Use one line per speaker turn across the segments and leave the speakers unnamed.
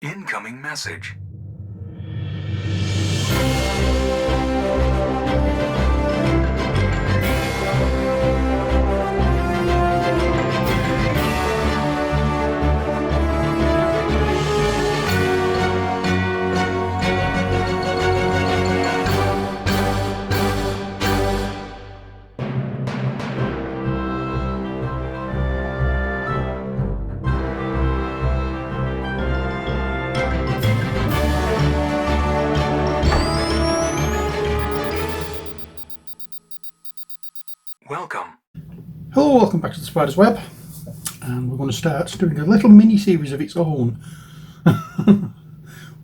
Incoming message. Welcome.
Hello, welcome back to the Spider's Web, and we're going to start doing a little mini series of its own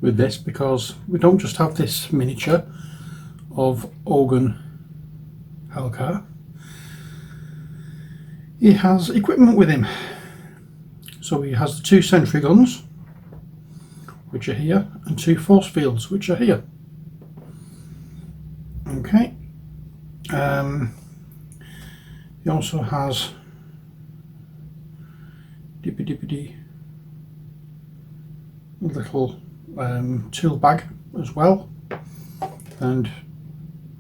with this, because we don't just have this miniature of Ogan Helkkare. He has equipment with him. So he has the 2 sentry guns, which are here, and 2 force fields, which are here. Okay. He also has a little tool bag as well, and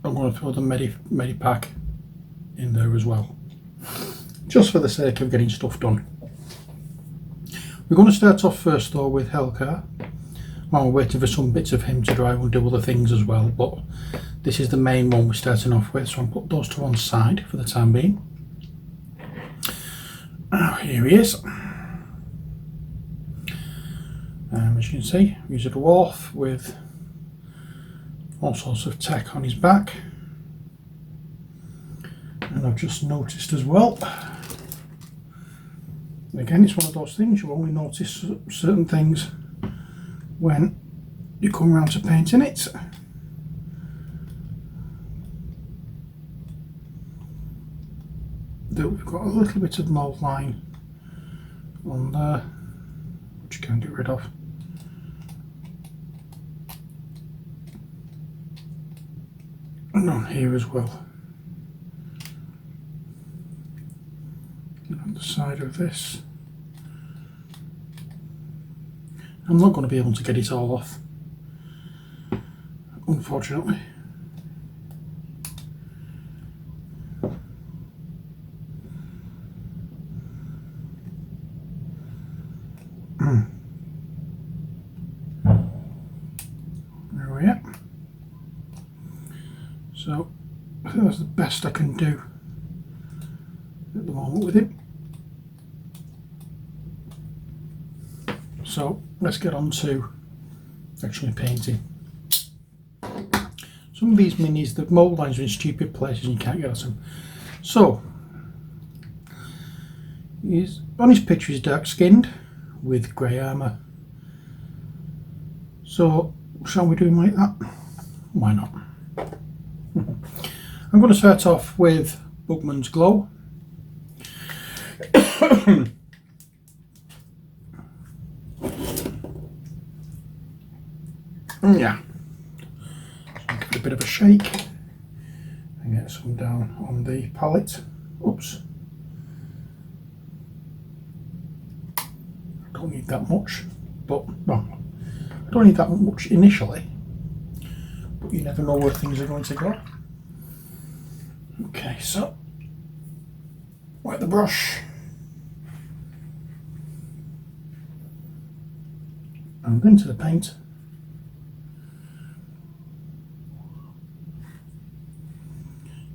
I'm going to throw the Medipack in there as well, just for the sake of getting stuff done. We're going to start off first though with Helkkare. Well, we're waiting for some bits of him to dry and do other things as well, but this is the main one we're starting off with, so I'll put those to one side for the time being. Oh, here he is. As you can see, he's a dwarf with all sorts of tech on his back. And I've just noticed as well, again, it's one of those things you only notice certain things when you come around to painting it. That we've got a little bit of mould line on there, which you can't get rid of. And on here as well. And on the side of this. I'm not going to be able to get it all off, unfortunately. There we are. So I think that's the best I can do at the moment with him. So let's get on to actually painting. Some of these minis, the mould lines are in stupid places and you can't get at them. So he's on his picture, he's dark skinned with grey armour. So shall we do him like that? Why not? I'm going to start off with Bookmans Glow. Yeah. So give it a bit of a shake and get some down on the palette. Oops. I don't need that much, but well, I don't need that much initially, but you never know where things are going to go. Okay, so wet the brush and into the paint.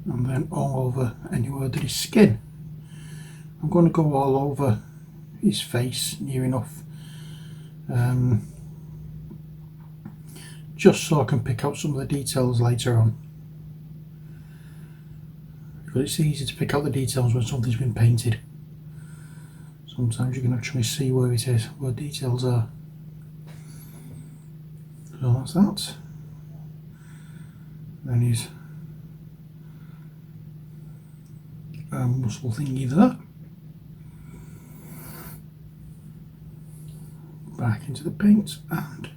And then all over anywhere that is skin. I'm going to go all over his face near enough, just so I can pick out some of the details later on. Because it's easy to pick out the details when something's been painted. Sometimes you can actually see where it is, where details are. So that's that. Then his muscle thingy there. Back into the paint and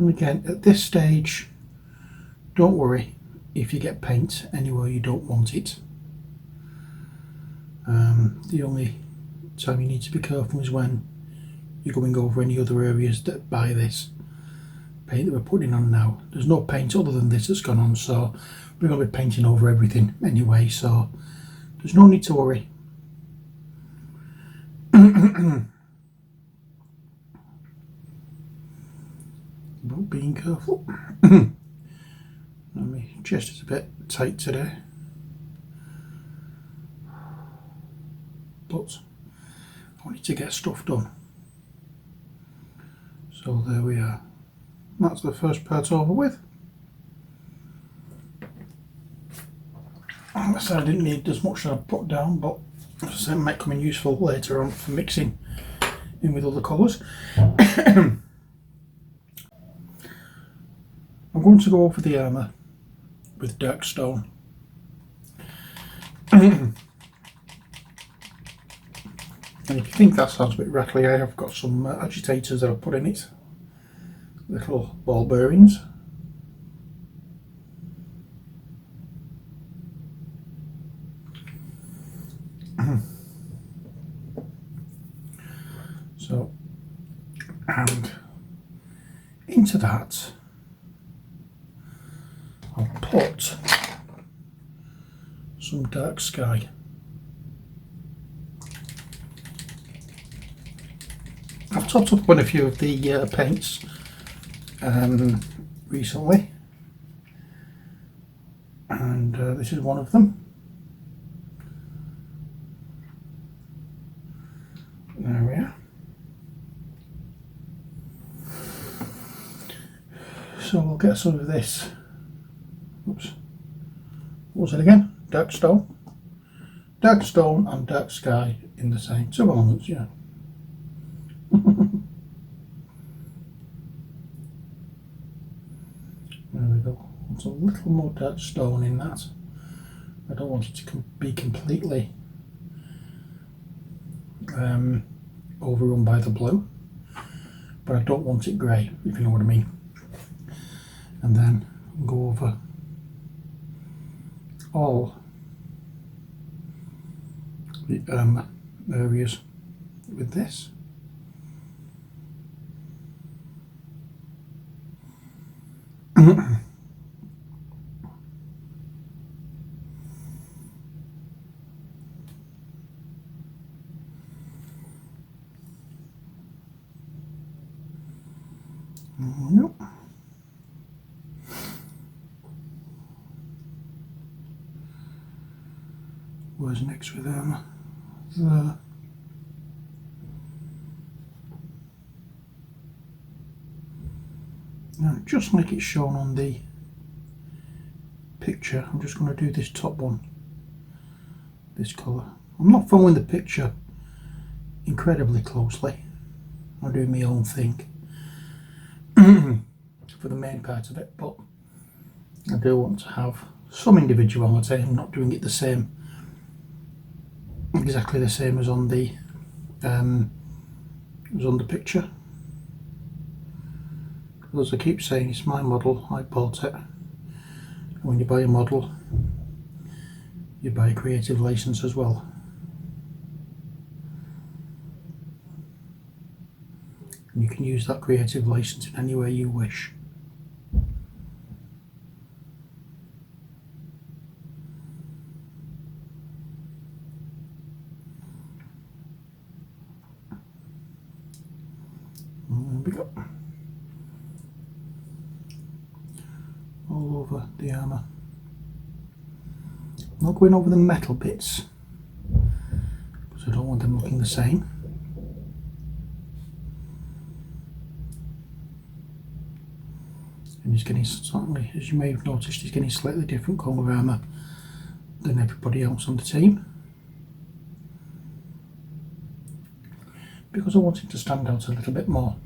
again at this stage, don't worry if you get paint anywhere you don't want it. The only time you need to be careful is when you're going over any other areas that buy this paint that we're putting on now. There's no paint other than this that's gone on, so we're going to be painting over everything anyway, so there's no need to worry. About being careful. My chest is a bit tight today, but I need to get stuff done. So there we are. That's the first part over with. I said I didn't need as much as I put down, but as I said, it might come in useful later on for mixing in with other colours. I'm going to go over the armour with dark stone. And if you think that sounds a bit rattly, I have got some agitators that I've put in it. Little ball bearings. So, and into that I'll put some dark sky. I've topped up on a few of the paints recently, and this is one of them. There we are. So we'll get some of this. Oops. What was it again? Dark stone. Dark stone and dark sky in the same. Two elements, yeah. There we go. There's a little more dark stone in that. I don't want it to be completely overrun by the blue, but I don't want it grey, if you know what I mean. And then go over all the areas with this. Yep. Where's next with them? There. Now, just like it's shown on the picture, I'm just going to do this top one, this colour. I'm not following the picture incredibly closely. I'm doing my own thing for the main part of it, but I do want to have some individuality. I'm not doing it the same, exactly the same as on the picture. As I keep saying, it's my model, I bought it. And when you buy a model, you buy a creative license as well. And you can use that creative license in any way you wish. There we go. All over the armour. I'm not going over the metal bits because I don't want them looking the same. And he's getting slightly, as you may have noticed, he's getting slightly different colour armour than everybody else on the team, because I want him to stand out a little bit more.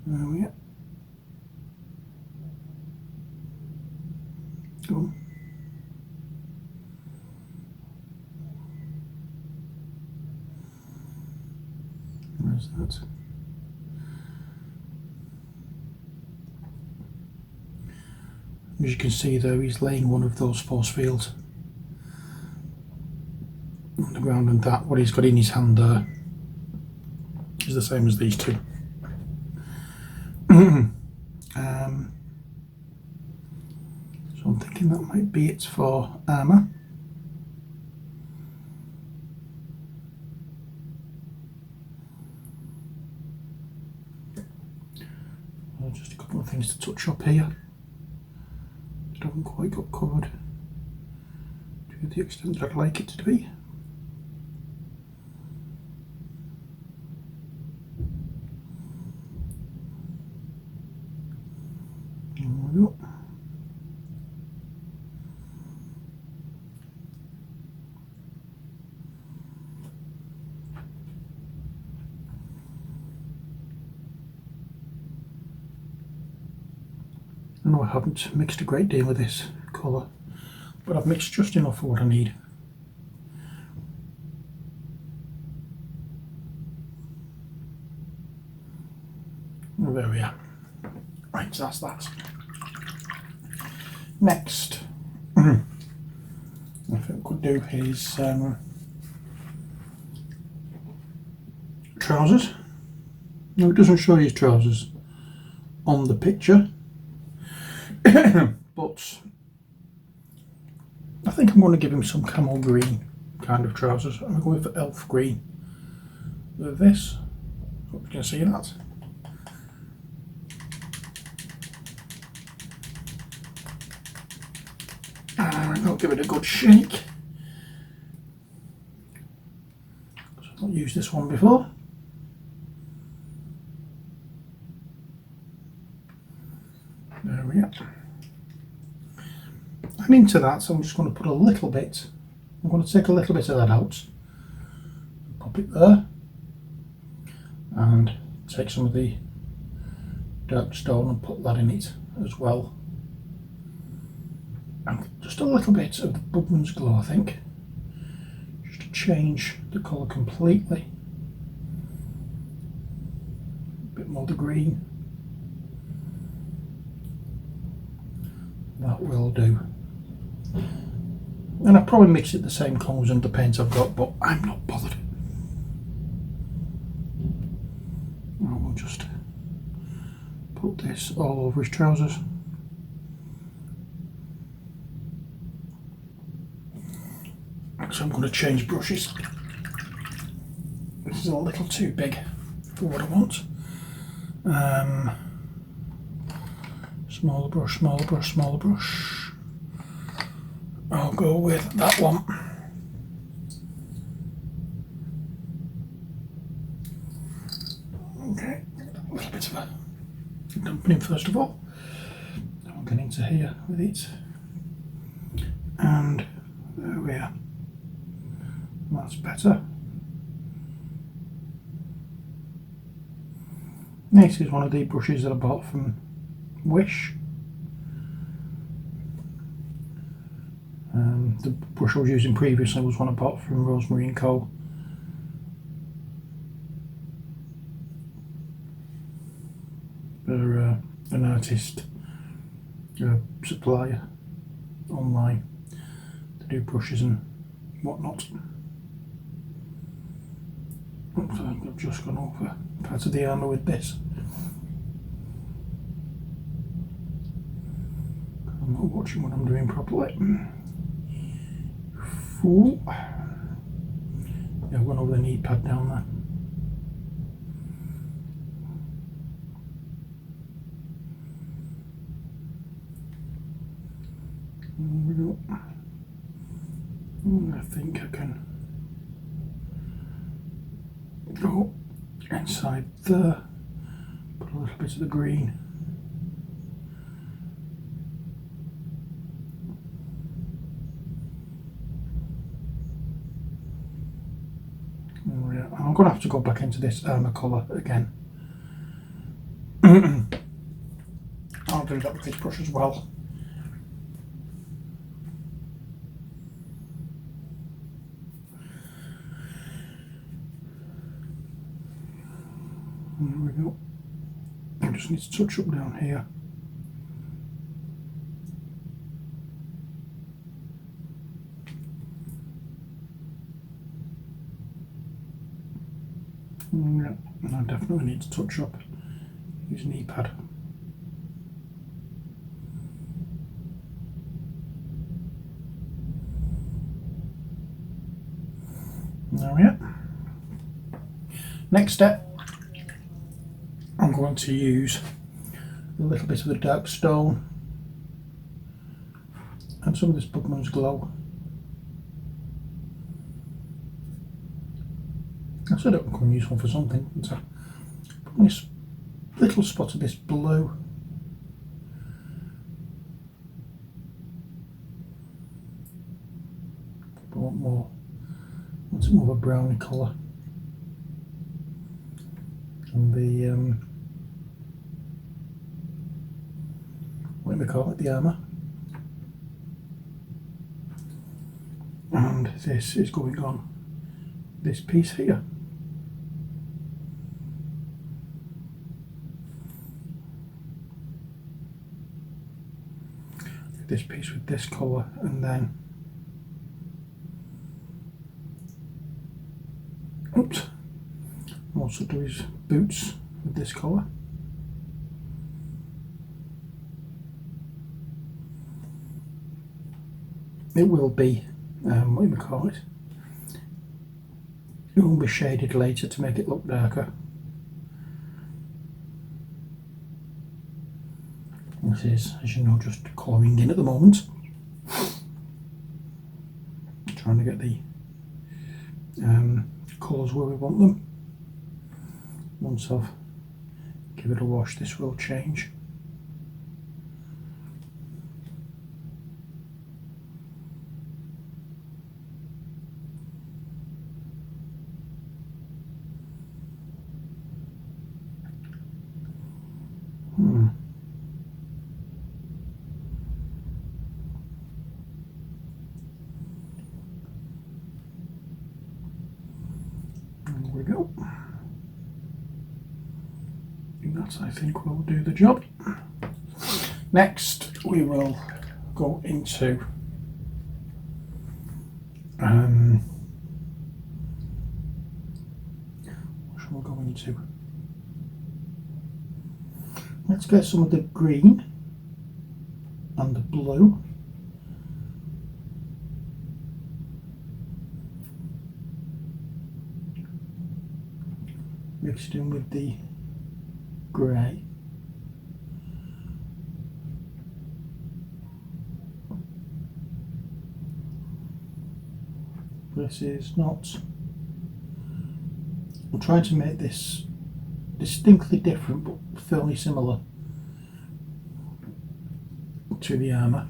There we go. Go. Where's that? As you can see though, he's laying one of those force fields on the ground, and that, what he's got in his hand there, is the same as these two. So I'm thinking that might be it for armour. Just a couple of things to touch up here that haven't quite got covered to the extent that I'd like it to be. There we go. I know I haven't mixed a great deal of this colour, but I've mixed just enough for what I need. There we are. Right, so that's that. Next, I think we could do his trousers. No, it doesn't show his trousers on the picture. But I think I'm going to give him some camel green kind of trousers. I'm going for elf green with this. Hope you can see that. And I'll give it a good shake. I've not used this one before. There we are. And into that, so I'm just going to put a little bit, I'm going to take a little bit of that out, pop it there, and take some of the dark stone and put that in it as well. And just a little bit of the Bookmans Glow, I think, just to change the colour completely. A bit more of the green. That will do. And I probably mix it the same colours and the paint I've got, but I'm not bothered. I will just put this all over his trousers. So I'm going to change brushes. This is a little too big for what I want. Smaller brush, smaller brush, smaller brush. I'll go with that one. Okay, a little bit of a dampening first of all. Then we'll get into here with it. And there we are. That's better. Next is one of the brushes that I bought from Wish. The brush I was using previously was one I bought from Rosemary & Co. They're an artist supplier online to do brushes and whatnot. I've just gone over part of the armour with this. I'm not watching what I'm doing properly. Fool. Yeah, I went over the knee pad down there. There we go. I think I can go inside there, put a little bit of the green. I'm going to have to go back into this armour colour again. I'll do that with this brush as well. There we go. I just need to touch up down here. Yeah, I definitely need to touch up his knee pad. There we are. Next step, I'm going to use a little bit of the dark stone and some of this Bookmans Glow. I said it would become useful for something. So put this little spot of this blue. I want more. I want more of a browny colour. And the what do we call it? The armour. And this is going on this piece here. This piece with this colour, and then oops, also do his boots with this colour. It will be what do we call it? It will be shaded later to make it look darker. This is, as you know, just colouring in at the moment. Trying to get the colours where we want them. Once I've given it a wash, this will change. There we go. That, I think, will do the job. Next, we will go into what shall we go into? Let's get some of the green and the blue. Mixed in with the grey. This is not. I'm trying to make this distinctly different but fairly similar to the armour.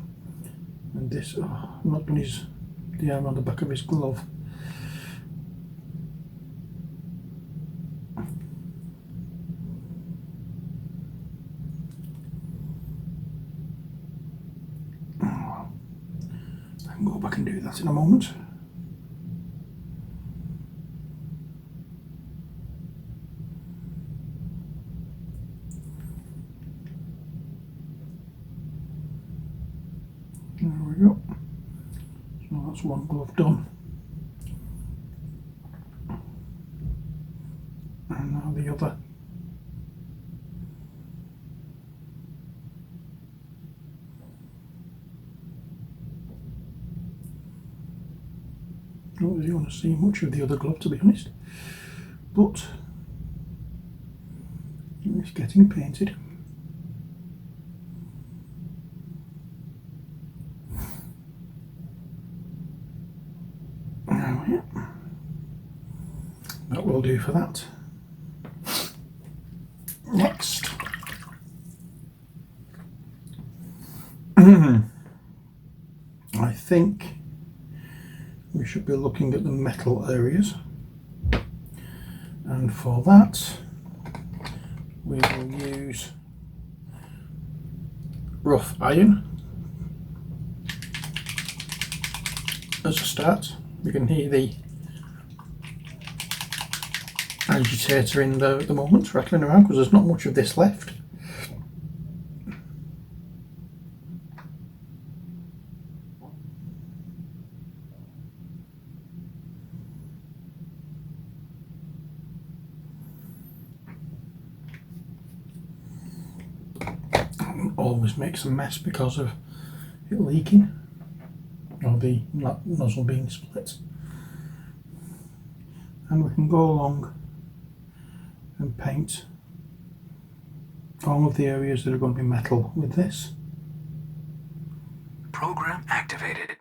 And this, I'm not done the armour on the back of his glove. I can go back and do that in a moment. There we go. So that's one glove done. And now the other. I don't really want to see much of the other glove, to be honest, but it's getting painted. Now, yeah, that will do for that. Next, I think we should be looking at the metal areas, and for that we will use rough iron as a start. You can hear the agitator in there at the moment rattling around because there's not much of this left. always makes a mess because of it leaking or the nozzle being split. And we can go along and paint all of the areas that are going to be metal with this.
Program activated.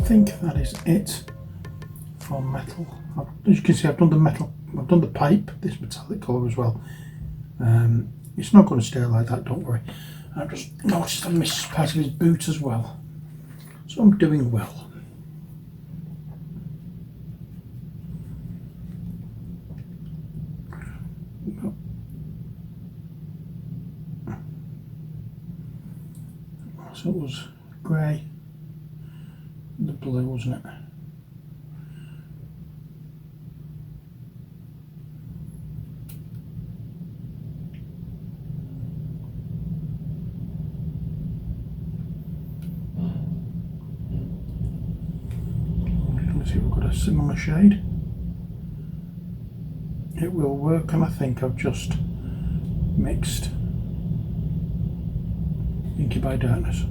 I think that is it for metal. As you can see, I've done the metal, I've done the pipe, this metallic colour as well. It's not going to stay like that, don't worry. I've just noticed I missed part of his boot as well, so I'm doing well. So it was grey, the blue, wasn't it? Let's see if we've got a similar shade. It will work, and I think I've just mixed Inky by Darkness.